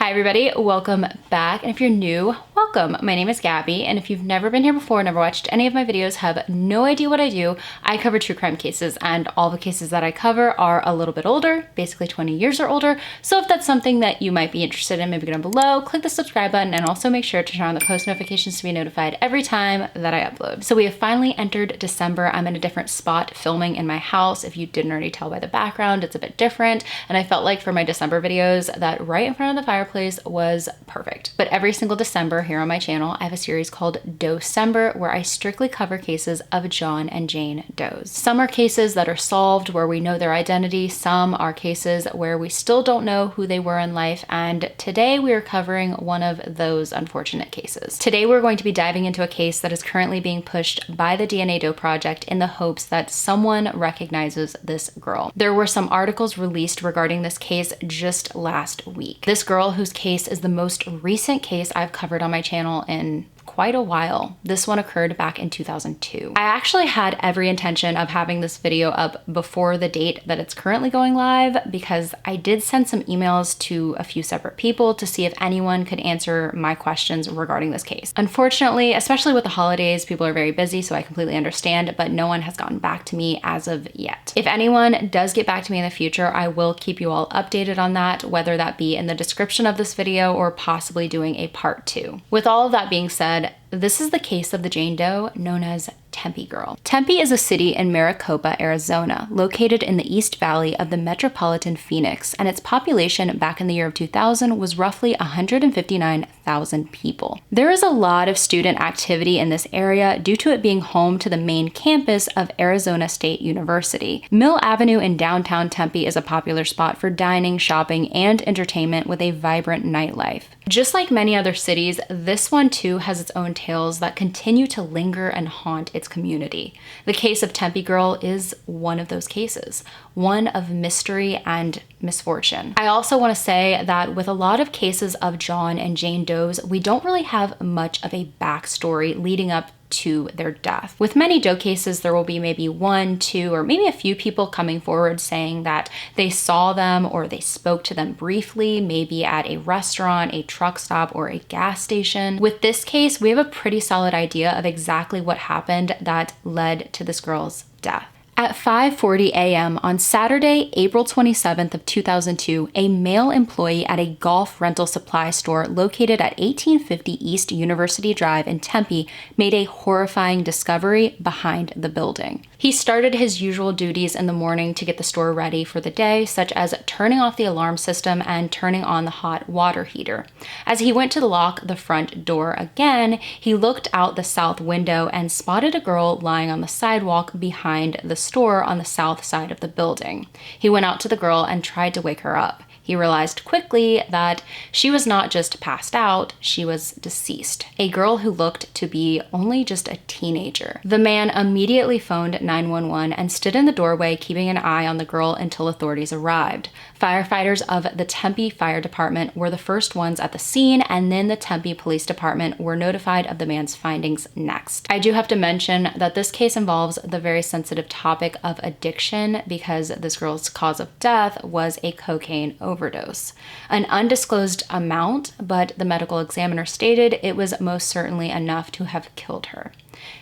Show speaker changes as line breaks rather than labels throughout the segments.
Hi everybody, welcome back. And if you're new, welcome. My name is Gabby, and if you've never been here before, never watched any of my videos, have no idea what I do, I cover true crime cases, and all the cases that I cover are a little bit older, basically 20 years or older. So if that's something that you might be interested in, maybe go down below, click the subscribe button, and also make sure to turn on the post notifications to be notified every time that I upload. So we have finally entered December. I'm in a different spot filming in my house. If you didn't already tell by the background, it's a bit different. And I felt like for my December videos that right in front of the fireplace was perfect. But every single December here on my channel, I have a series called Doe-cember where I strictly cover cases of John and Jane Does. Some are cases that are solved where we know their identity. Some are cases where we still don't know who they were in life. And today we are covering one of those unfortunate cases. Today we're going to be diving into a case that is currently being pushed by the DNA Doe Project in the hopes that someone recognizes this girl. There were some articles released regarding this case just last week. This girl, whose case is the most recent case I've covered on my channel in quite a while. This one occurred back in 2002. I actually had every intention of having this video up before the date that it's currently going live because I did send some emails to a few separate people to see if anyone could answer my questions regarding this case. Unfortunately, especially with the holidays, people are very busy, so I completely understand, but no one has gotten back to me as of yet. If anyone does get back to me in the future, I will keep you all updated on that, whether that be in the description of this video or possibly doing a part 2. With all of that being said, this is the case of the Jane Doe known as Tempe Girl. Tempe is a city in Maricopa, Arizona, located in the East Valley of the metropolitan Phoenix, and its population back in the year of 2000 was roughly 159,000 people. There is a lot of student activity in this area due to it being home to the main campus of Arizona State University. Mill Avenue in downtown Tempe is a popular spot for dining, shopping, and entertainment with a vibrant nightlife. Just like many other cities, this one too has its own tales that continue to linger and haunt its community. The case of Tempe Girl is one of those cases, one of mystery and misfortune. I also want to say that with a lot of cases of John and Jane Does, we don't really have much of a backstory leading up to their death. With many Doe cases, there will be maybe one, two, or maybe a few people coming forward saying that they saw them or they spoke to them briefly, maybe at a restaurant, a truck stop, or a gas station. With this case, we have a pretty solid idea of exactly what happened that led to this girl's death. At 5:40 a.m. on Saturday, April 27th of 2002, a male employee at a golf rental supply store located at 1850 East University Drive in Tempe made a horrifying discovery behind the building. He started his usual duties in the morning to get the store ready for the day, such as turning off the alarm system and turning on the hot water heater. As he went to lock the front door again, he looked out the south window and spotted a girl lying on the sidewalk behind the store on the south side of the building. He went out to the girl and tried to wake her up. He realized quickly that she was not just passed out, she was deceased, a girl who looked to be only just a teenager. The man immediately phoned 911 and stood in the doorway, keeping an eye on the girl until authorities arrived. Firefighters of the Tempe Fire Department were the first ones at the scene, and then the Tempe Police Department were notified of the man's findings next. I do have to mention that this case involves the very sensitive topic of addiction because this girl's cause of death was a cocaine overdose. An undisclosed amount, but the medical examiner stated it was most certainly enough to have killed her.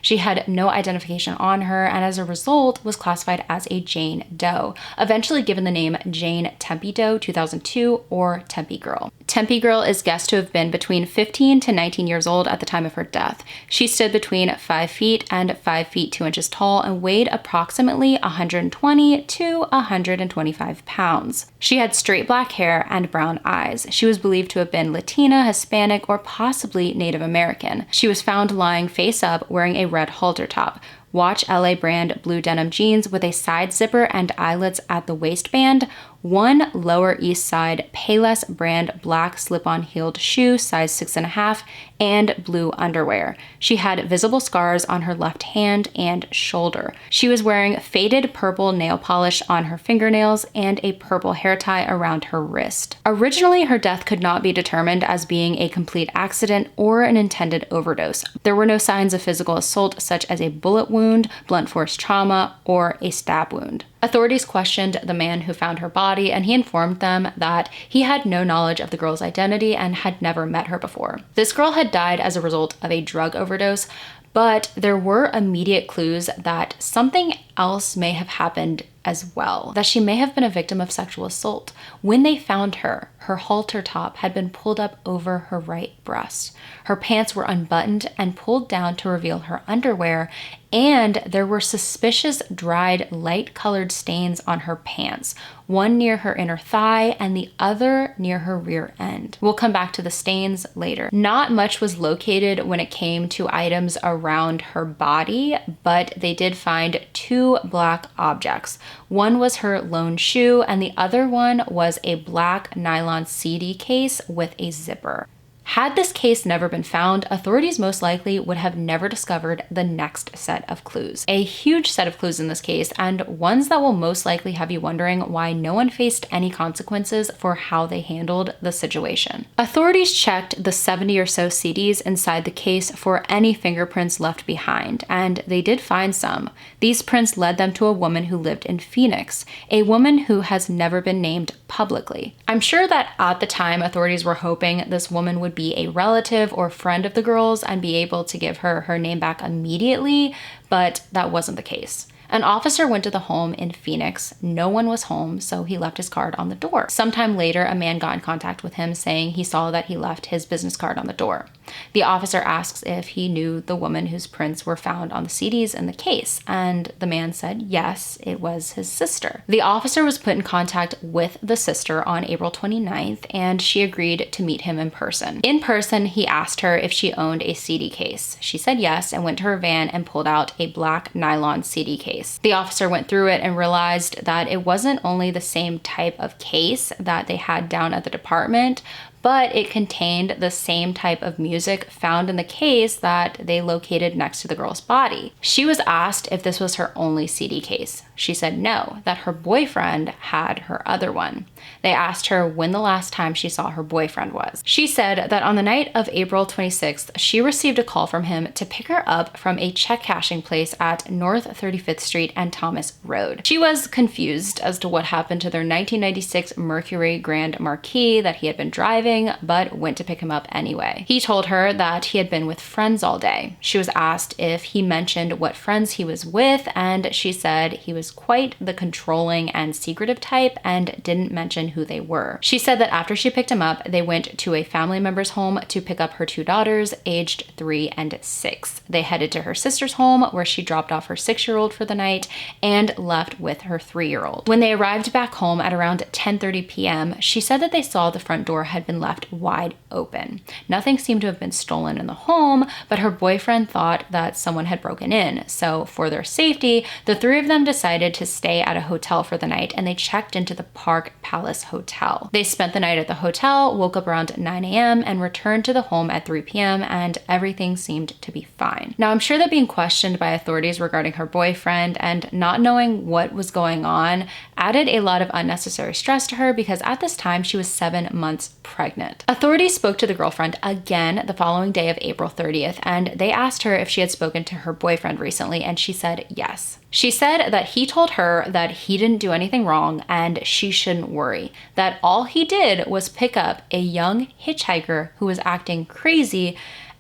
She had no identification on her and as a result was classified as a Jane Doe, eventually given the name Jane Tempe Doe 2002 or Tempe Girl. Tempe Girl is guessed to have been between 15 to 19 years old at the time of her death. She stood between 5 feet and 5 feet 2 inches tall and weighed approximately 120 to 125 pounds. She had straight black hair and brown eyes. She was believed to have been Latina, Hispanic, or possibly Native American. She was found lying face up wearing a red halter top, Watch LA brand blue denim jeans with a side zipper and eyelets at the waistband, one Lower East Side Payless brand black slip-on heeled shoe, size 6.5, and blue underwear. She had visible scars on her left hand and shoulder. She was wearing faded purple nail polish on her fingernails and a purple hair tie around her wrist. Originally, her death could not be determined as being a complete accident or an intended overdose. There were no signs of physical assault such as a bullet wound, blunt force trauma, or a stab wound. Authorities questioned the man who found her body, and he informed them that he had no knowledge of the girl's identity and had never met her before. This girl had died as a result of a drug overdose, but there were immediate clues that something else may have happened as well, that she may have been a victim of sexual assault. When they found her, her halter top had been pulled up over her right breast. Her pants were unbuttoned and pulled down to reveal her underwear, and there were suspicious dried light-colored stains on her pants, one near her inner thigh and the other near her rear end. We'll come back to the stains later. Not much was located when it came to items around her body, but they did find 2 black objects. One was her lone shoe, and the other one was a black nylon CD case with a zipper. Had this case never been found, authorities most likely would have never discovered the next set of clues. A huge set of clues in this case, and ones that will most likely have you wondering why no one faced any consequences for how they handled the situation. Authorities checked the 70 or so CDs inside the case for any fingerprints left behind, and they did find some. These prints led them to a woman who lived in Phoenix, a woman who has never been named publicly. I'm sure that at the time, authorities were hoping this woman would be a relative or friend of the girl's and be able to give her her name back immediately, but that wasn't the case. An officer went to the home in Phoenix. No one was home, so he left his card on the door. Sometime later, a man got in contact with him saying he saw that he left his business card on the door. The officer asks if he knew the woman whose prints were found on the CDs in the case, and the man said yes, it was his sister. The officer was put in contact with the sister on April 29th, and she agreed to meet him in person. In person, he asked her if she owned a CD case. She said yes and went to her van and pulled out a black nylon CD case. The officer went through it and realized that it wasn't only the same type of case that they had down at the department, but it contained the same type of music found in the case that they located next to the girl's body. She was asked if this was her only CD case. She said no, that her boyfriend had her other one. They asked her when the last time she saw her boyfriend was. She said that on the night of April 26th, she received a call from him to pick her up from a check cashing place at North 35th Street and Thomas Road. She was confused as to what happened to their 1996 Mercury Grand Marquis that he had been driving, but went to pick him up anyway. He told her that he had been with friends all day. She was asked if he mentioned what friends he was with, and she said he was quite the controlling and secretive type and didn't mention who they were. She said that after she picked him up, they went to a family member's home to pick up her 2 daughters, aged 3 and 6. They headed to her sister's home where she dropped off her 6-year-old for the night and left with her 3-year-old. When they arrived back home at around 10:30 p.m., she said that they saw the front door had been left wide open. Nothing seemed to have been stolen in the home, but her boyfriend thought that someone had broken in. So for their safety, the 3 of them decided to stay at a hotel for the night, and they checked into the Park Palace Hotel. They spent the night at the hotel, woke up around 9 a.m. and returned to the home at 3 p.m. and everything seemed to be fine. Now, I'm sure that being questioned by authorities regarding her boyfriend and not knowing what was going on added a lot of unnecessary stress to her because at this time she was 7 months pregnant. Authorities spoke to the girlfriend again the following day of April 30th, and they asked her if she had spoken to her boyfriend recently, and she said yes. She said that he told her that he didn't do anything wrong and she shouldn't worry, that all he did was pick up a young hitchhiker who was acting crazy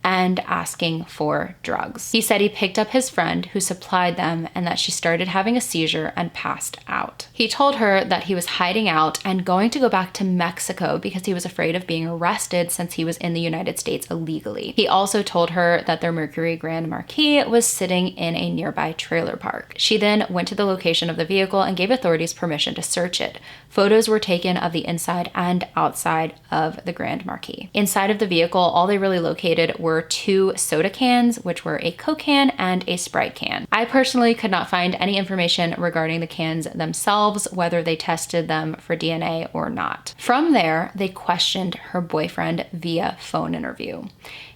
and asking for drugs. He said he picked up his friend who supplied them and that she started having a seizure and passed out. He told her that he was hiding out and going to go back to Mexico because he was afraid of being arrested since he was in the United States illegally. He also told her that their Mercury Grand Marquis was sitting in a nearby trailer park. She then went to the location of the vehicle and gave authorities permission to search it. Photos were taken of the inside and outside of the Grand Marquis. Inside of the vehicle, all they really located were 2 soda cans, which were a Coke can and a Sprite can. I personally could not find any information regarding the cans themselves, whether they tested them for DNA or not. From there, they questioned her boyfriend via phone interview.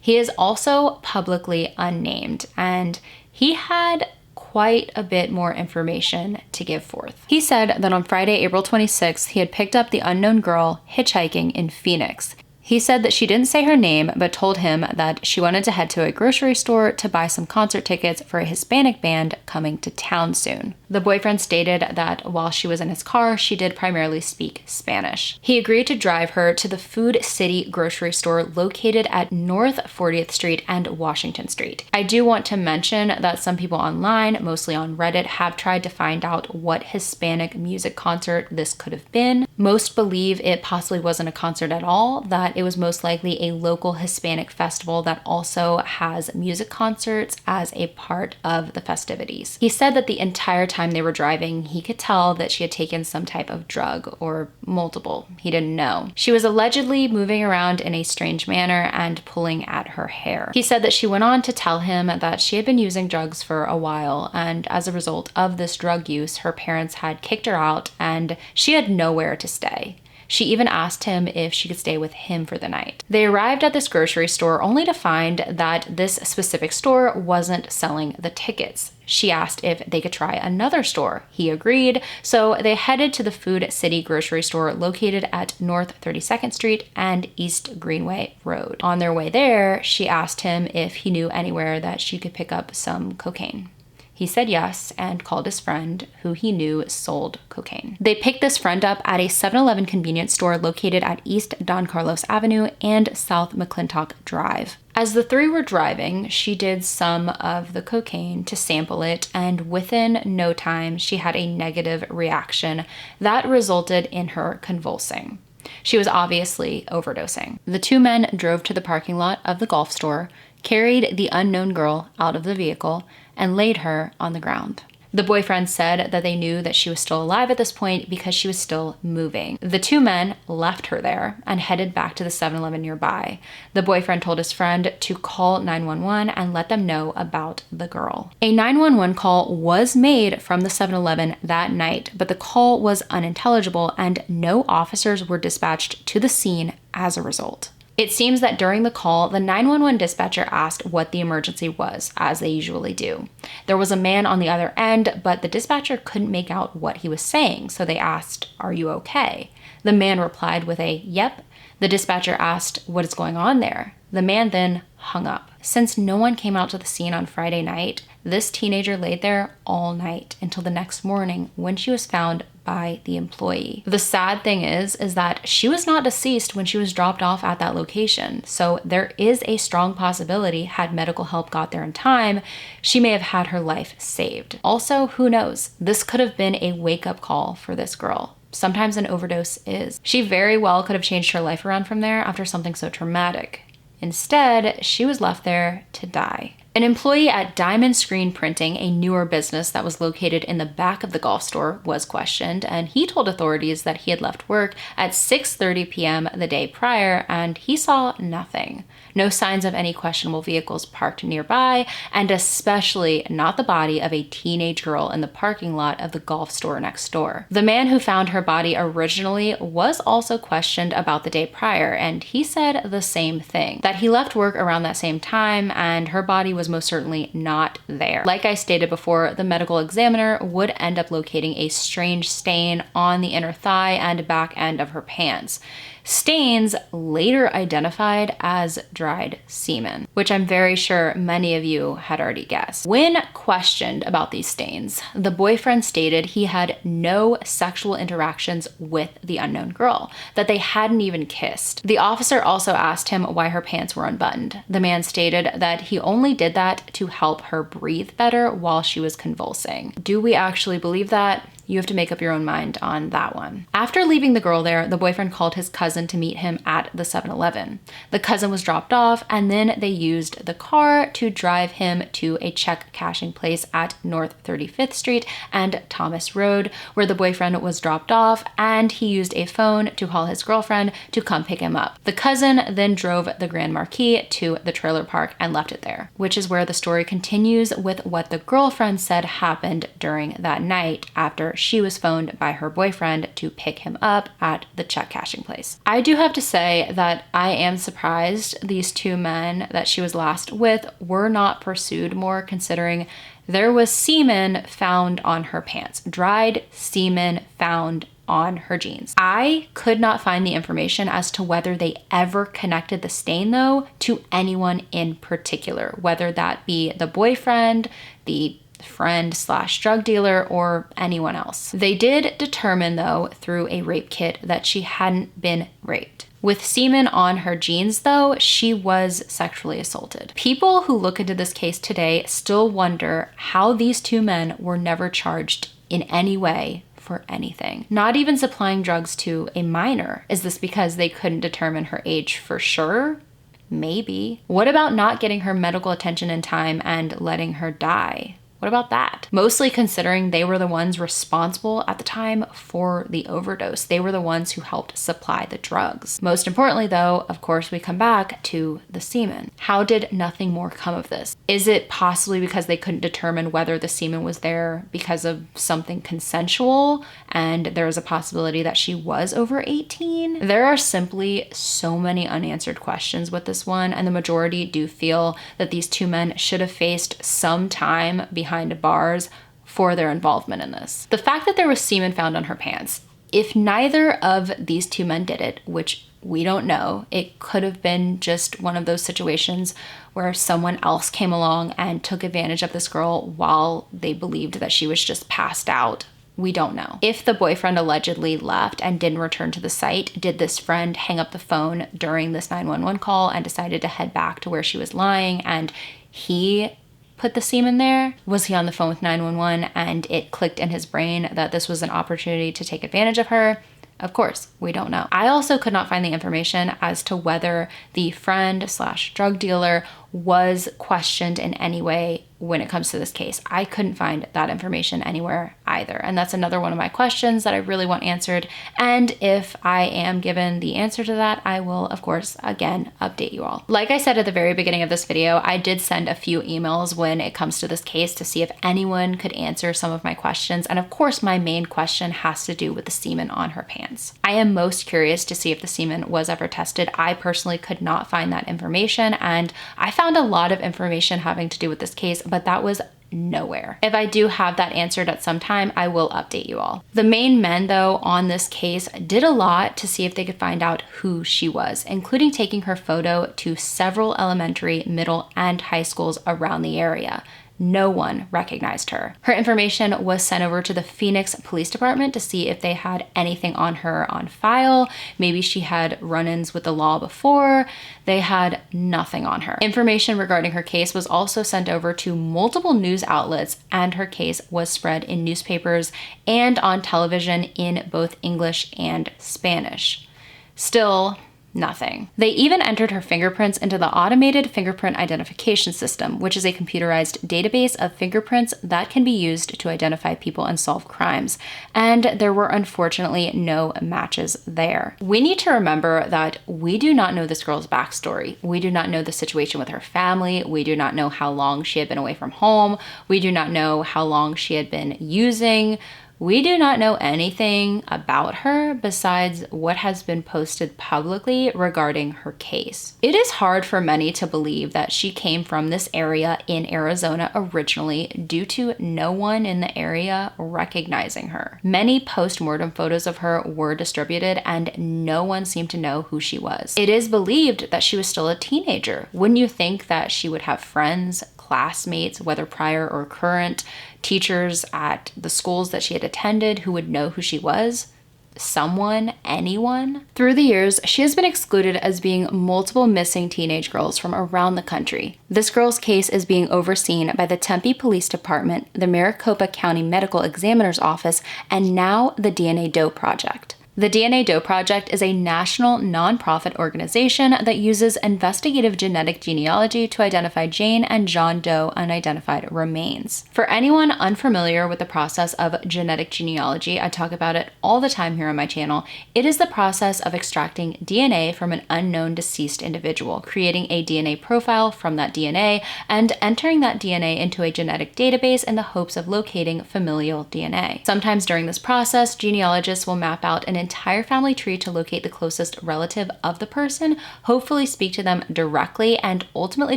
He is also publicly unnamed, and he had quite a bit more information to give forth. He said that on Friday, April 26th, he had picked up the unknown girl hitchhiking in Phoenix. He said that she didn't say her name, but told him that she wanted to head to a grocery store to buy some concert tickets for a Hispanic band coming to town soon. The boyfriend stated that while she was in his car, she did primarily speak Spanish. He agreed to drive her to the Food City grocery store located at North 40th Street and Washington Street. I do want to mention that some people online, mostly on Reddit, have tried to find out what Hispanic music concert this could have been. Most believe it possibly wasn't a concert at all, that it was most likely a local Hispanic festival that also has music concerts as a part of the festivities. He said that the entire time they were driving, he could tell that she had taken some type of drug or multiple. He didn't know. She was allegedly moving around in a strange manner and pulling at her hair. He said that she went on to tell him that she had been using drugs for a while, and as a result of this drug use, her parents had kicked her out and she had nowhere to stay. She even asked him if she could stay with him for the night. They arrived at this grocery store only to find that this specific store wasn't selling the tickets. She asked if they could try another store. He agreed, so they headed to the Food City grocery store located at North 32nd Street and East Greenway Road. On their way there, she asked him if he knew anywhere that she could pick up some cocaine. He said yes and called his friend, who he knew sold cocaine. They picked this friend up at a 7-Eleven convenience store located at East Don Carlos Avenue and South McClintock Drive. As the three were driving, she did some of the cocaine to sample it, and within no time, she had a negative reaction that resulted in her convulsing. She was obviously overdosing. The two men drove to the parking lot of the golf store, carried the unknown girl out of the vehicle, and laid her on the ground. The boyfriend said that they knew that she was still alive at this point because she was still moving. The two men left her there and headed back to the 7-Eleven nearby. The boyfriend told his friend to call 911 and let them know about the girl. A 911 call was made from the 7-Eleven that night, but the call was unintelligible and no officers were dispatched to the scene as a result. It seems that during the call, the 911 dispatcher asked what the emergency was, as they usually do. There was a man on the other end, but the dispatcher couldn't make out what he was saying, so they asked, "Are you okay?" The man replied with a "Yep." The dispatcher asked, "What is going on there?" The man then hung up. Since no one came out to the scene on Friday night, this teenager laid there all night until the next morning when she was found by the employee. The sad thing is that she was not deceased when she was dropped off at that location. So there is a strong possibility, had medical help got there in time, she may have had her life saved. Also, who knows? This could have been a wake-up call for this girl. Sometimes an overdose is. She very well could have changed her life around from there after something so traumatic. Instead, she was left there to die. An employee at Diamond Screen Printing, a newer business that was located in the back of the golf store, was questioned, and he told authorities that he had left work at 6:30 p.m. the day prior, and he saw nothing. No signs of any questionable vehicles parked nearby, and especially not the body of a teenage girl in the parking lot of the golf store next door. The man who found her body originally was also questioned about the day prior, and he said the same thing, that he left work around that same time, and her body was most certainly not there. Like I stated before, the medical examiner would end up locating a strange stain on the inner thigh and back end of her pants. Stains later identified as dried semen, which I'm very sure many of you had already guessed. When questioned about these stains, the boyfriend stated he had no sexual interactions with the unknown girl, that they hadn't even kissed. The officer also asked him why her pants were unbuttoned. The man stated that he only did that to help her breathe better while she was convulsing. Do we actually believe that? You have to make up your own mind on that one. After leaving the girl there, the boyfriend called his cousin to meet him at the 7-Eleven. The cousin was dropped off, and then they used the car to drive him to a check cashing place at North 35th Street and Thomas Road, where the boyfriend was dropped off, and he used a phone to call his girlfriend to come pick him up. The cousin then drove the Grand Marquis to the trailer park and left it there, which is where the story continues with what the girlfriend said happened during that night after she was phoned by her boyfriend to pick him up at the check cashing place. I do have to say that I am surprised these two men that she was last with were not pursued more, considering there was semen found on her pants. Dried semen found on her jeans. I could not find the information as to whether they ever connected the stain though to anyone in particular, whether that be the boyfriend, the friend slash drug dealer, or anyone else. They did determine though through a rape kit that she hadn't been raped. With semen on her jeans though, she was sexually assaulted. People who look into this case today still wonder how these two men were never charged in any way for anything. Not even supplying drugs to a minor. Is this because they couldn't determine her age for sure? Maybe. What about not getting her medical attention in time and letting her die? What about that? Mostly considering they were the ones responsible at the time for the overdose. They were the ones who helped supply the drugs. Most importantly though, of course, we come back to the semen. How did nothing more come of this? Is it possibly because they couldn't determine whether the semen was there because of something consensual and there was a possibility that she was over 18? There are simply so many unanswered questions with this one, and the majority do feel that these two men should have faced some time behind bars for their involvement in this. The fact that there was semen found on her pants, if neither of these two men did it, which we don't know, it could have been just one of those situations where someone else came along and took advantage of this girl while they believed that she was just passed out. We don't know. If the boyfriend allegedly left and didn't return to the site, did this friend hang up the phone during this 911 call and decided to head back to where she was lying and he put the semen there? Was he on the phone with 911 and it clicked in his brain that this was an opportunity to take advantage of her? Of course, we don't know. I also could not find the information as to whether the friend slash drug dealer was questioned in any way when it comes to this case. I couldn't find that information anywhere either. And that's another one of my questions that I really want answered. And if I am given the answer to that, I will, of course, again, update you all. Like I said at the very beginning of this video, I did send a few emails when it comes to this case to see if anyone could answer some of my questions. And of course, my main question has to do with the semen on her pants. I am most curious to see if the semen was ever tested. I personally could not find that information, and I found a lot of information having to do with this case, but that was nowhere. If I do have that answered at some time, I will update you all. The main men though on this case did a lot to see if they could find out who she was, including taking her photo to several elementary, middle, and high schools around the area. No one recognized her. Her information was sent over to the Phoenix Police Department to see if they had anything on her on file. Maybe she had run-ins with the law before. They had nothing on her. Information regarding her case was also sent over to multiple news outlets, and her case was spread in newspapers and on television in both English and Spanish. Still, nothing. They even entered her fingerprints into the automated fingerprint identification system, which is a computerized database of fingerprints that can be used to identify people and solve crimes. And there were unfortunately no matches there. We need to remember that we do not know this girl's backstory. We do not know the situation with her family. We do not know how long she had been away from home. We do not know how long she had been using. We do not know anything about her besides what has been posted publicly regarding her case. It is hard for many to believe that she came from this area in Arizona originally due to no one in the area recognizing her. Many post-mortem photos of her were distributed and no one seemed to know who she was. It is believed that she was still a teenager. Wouldn't you think that she would have friends, classmates, whether prior or current, teachers at the schools that she had attended who would know who she was? Someone, anyone? Through the years, she has been excluded as being multiple missing teenage girls from around the country. This girl's case is being overseen by the Tempe Police Department, the Maricopa County Medical Examiner's Office, and now the DNA Doe Project. The DNA Doe Project is a national nonprofit organization that uses investigative genetic genealogy to identify Jane and John Doe unidentified remains. For anyone unfamiliar with the process of genetic genealogy, I talk about it all the time here on my channel. It is the process of extracting DNA from an unknown deceased individual, creating a DNA profile from that DNA, and entering that DNA into a genetic database in the hopes of locating familial DNA. Sometimes during this process, genealogists will map out an entire family tree to locate the closest relative of the person, hopefully speak to them directly, and ultimately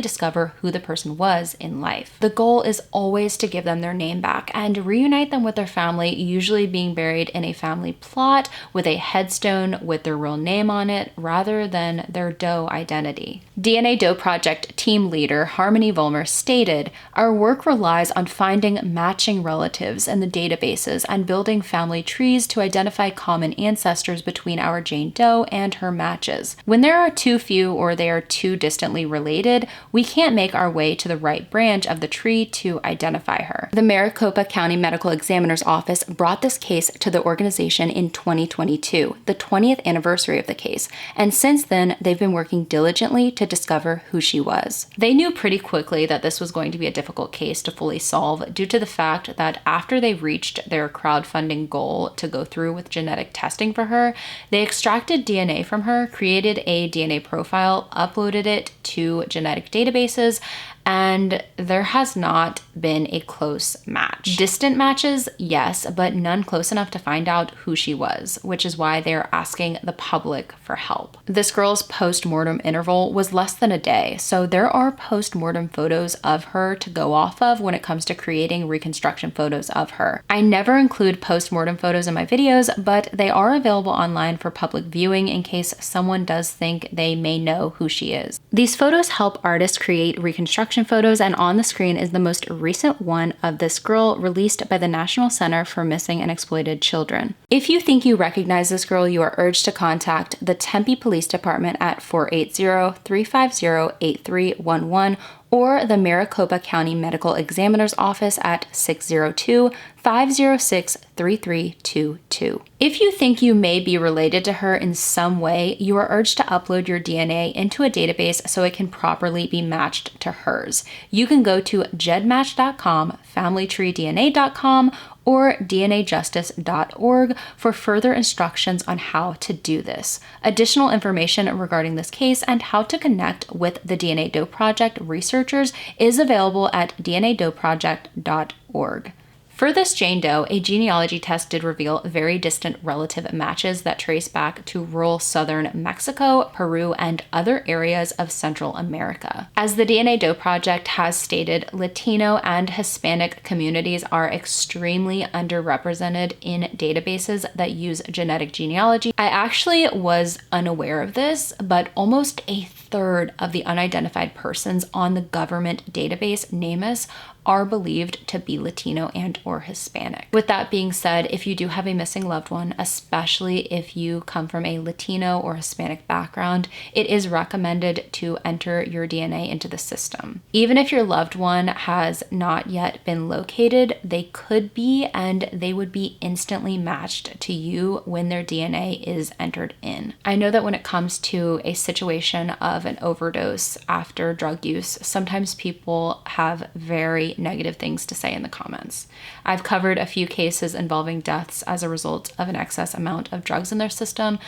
discover who the person was in life. The goal is always to give them their name back and reunite them with their family, usually being buried in a family plot with a headstone with their real name on it rather than their Doe identity. DNA Doe Project team leader Harmony Vollmer stated, "Our work relies on finding matching relatives in the databases and building family trees to identify common ancestors between our Jane Doe and her matches. When there are too few or they are too distantly related, we can't make our way to the right branch of the tree to identify her." The Maricopa County Medical Examiner's office brought this case to the organization in 2022, the 20th anniversary of the case, and since then they've been working diligently to discover who she was. They knew pretty quickly that this was going to be a difficult case to fully solve due to the fact that after they reached their crowdfunding goal to go through with genetic testing for her, they extracted DNA from her, created a DNA profile, uploaded it to genetic databases, and there has not been a close match. Distant matches, yes, but none close enough to find out who she was, which is why they're asking the public for help. This girl's post-mortem interval was less than a day, so there are post-mortem photos of her to go off of when it comes to creating reconstruction photos of her. I never include post-mortem photos in my videos, but they are available online for public viewing in case someone does think they may know who she is. These photos help artists create reconstruction photos, and on the screen is the most recent one of this girl released by the National Center for Missing and Exploited Children. If you think you recognize this girl, you are urged to contact the Tempe Police Department at 480-350-8311 or the Maricopa County Medical Examiner's office at 602-506-3322. If you think you may be related to her in some way, you are urged to upload your DNA into a database so it can properly be matched to hers. You can go to gedmatch.com, familytreedna.com, or dnajustice.org for further instructions on how to do this. Additional information regarding this case and how to connect with the DNA Doe Project researchers is available at dnadoeproject.org. For this Jane Doe, a genealogy test did reveal very distant relative matches that trace back to rural southern Mexico, Peru, and other areas of Central America. As the DNA Doe Project has stated, Latino and Hispanic communities are extremely underrepresented in databases that use genetic genealogy. I actually was unaware of this, but almost a third of the unidentified persons on the government database, NamUs, are believed to be Latino and or Hispanic. With that being said, if you do have a missing loved one, especially if you come from a Latino or Hispanic background, it is recommended to enter your DNA into the system. Even if your loved one has not yet been located, they could be, and they would be instantly matched to you when their DNA is entered in. I know that when it comes to a situation of an overdose after drug use, sometimes people have very negative things to say in the comments. I've covered a few cases involving deaths as a result of an excess amount of drugs in their system.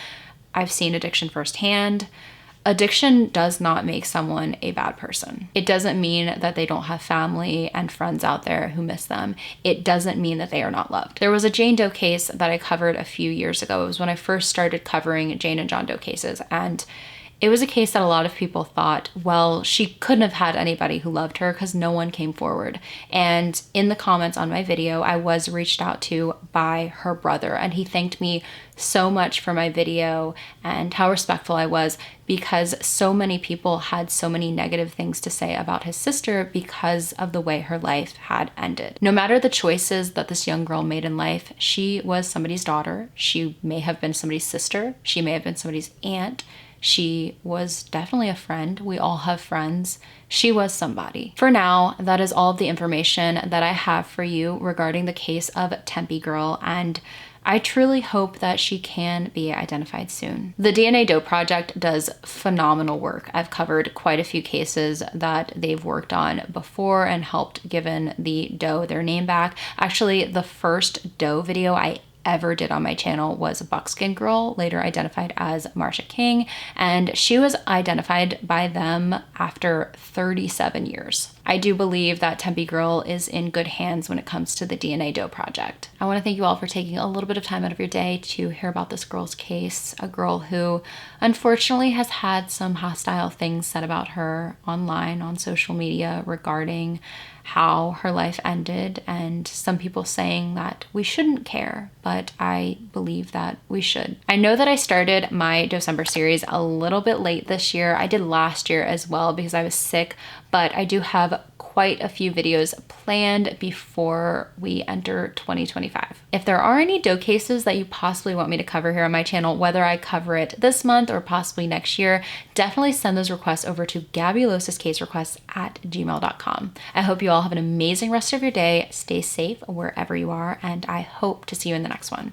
I've seen addiction firsthand. Addiction does not make someone a bad person. It doesn't mean that they don't have family and friends out there who miss them. It doesn't mean that they are not loved. There was a Jane Doe case that I covered a few years ago. It was when I first started covering Jane and John Doe cases, and it was a case that a lot of people thought, well, she couldn't have had anybody who loved her because no one came forward. And in the comments on my video, I was reached out to by her brother, and he thanked me so much for my video and how respectful I was, because so many people had so many negative things to say about his sister because of the way her life had ended. No matter the choices that this young girl made in life, she was somebody's daughter. She may have been somebody's sister. She may have been somebody's aunt. She was definitely a friend. We all have friends. She was somebody. For now, that is all of the information that I have for you regarding the case of Tempe Girl, and I truly hope that she can be identified soon. The DNA Doe Project does phenomenal work. I've covered quite a few cases that they've worked on before and helped given the Doe their name back. Actually, the first Doe video I ever did on my channel was a Buckskin Girl, later identified as Marsha King, and she was identified by them after 37 years. I do believe that Tempe girl is in good hands when it comes to the DNA Doe Project. I want to thank you all for taking a little bit of time out of your day to hear about this girl's case, a girl who unfortunately has had some hostile things said about her online, on social media, regarding how her life ended, and some people saying that we shouldn't care, but I believe that we should. I know that I started my December series a little bit late this year. I did last year as well because I was sick, but I do have quite a few videos planned before we enter 2025. If there are any Doe cases that you possibly want me to cover here on my channel, whether I cover it this month or possibly next year, definitely send those requests over to gabulosiscaserequests@gmail.com. I hope you all have an amazing rest of your day. Stay safe wherever you are, and I hope to see you in the next one.